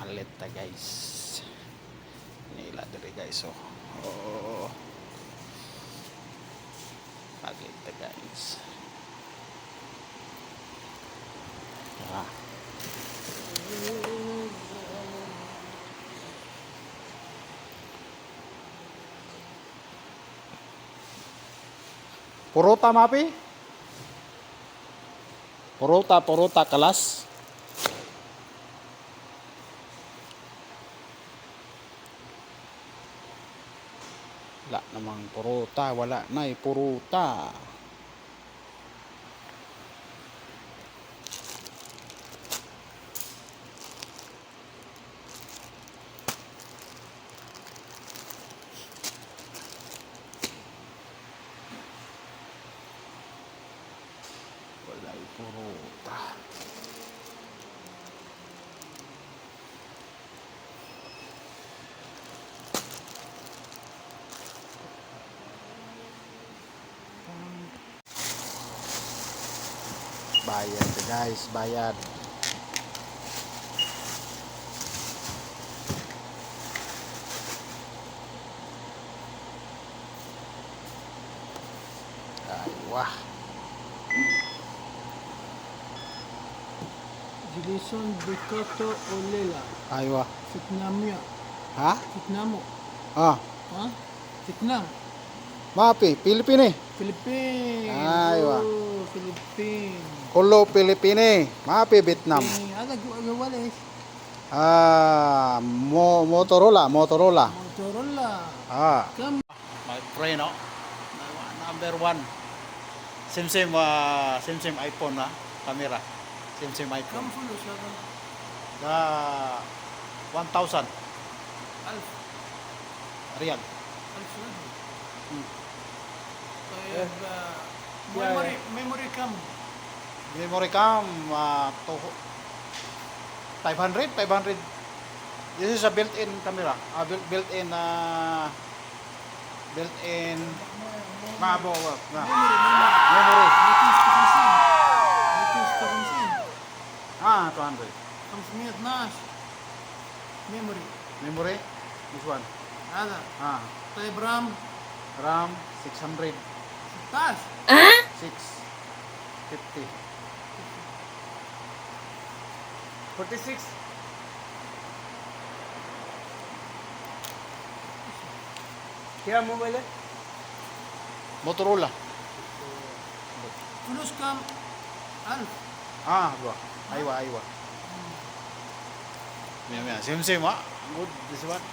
Malit ta guys. Nila diri guys oh. Oh. Malit ta guys. Ah. Puruta mapi? Puruta kelas. Wala namang puruta, wala na puruta. Wala puruta. Bayad guys, bayad. Ay, wah. Jilison Bikoto Olela. Ay, wah. Vietnamia. Ha? Vietnamo. Ah, Ha? Vietnam. mapi, Pilipine. Philippines. Aywa. Oh, Philippines. Kulo Pilipine. Mapi Vietnam. Ada gawalis. Ah, Motorola. Motorola. Ah. Kam. My friend, no? Number one. Same iPhone na camera. Same Kam iPhone. fulo siya. Ka 1,000 Alf. riyal. Alf siya. Hmm. Kaya memory cam. Memory cam 500. This is a built-in camera. Built-in mabo na. Memory. Ah, 200. 500 ناش memory. Memory. This one. هذا Ah, طيب رام RAM 600. 16 650. 46 क्या मोबाइल है Motorola. فلوس كام 1000 Ah, dua. Aywa. Same ah. Good this one.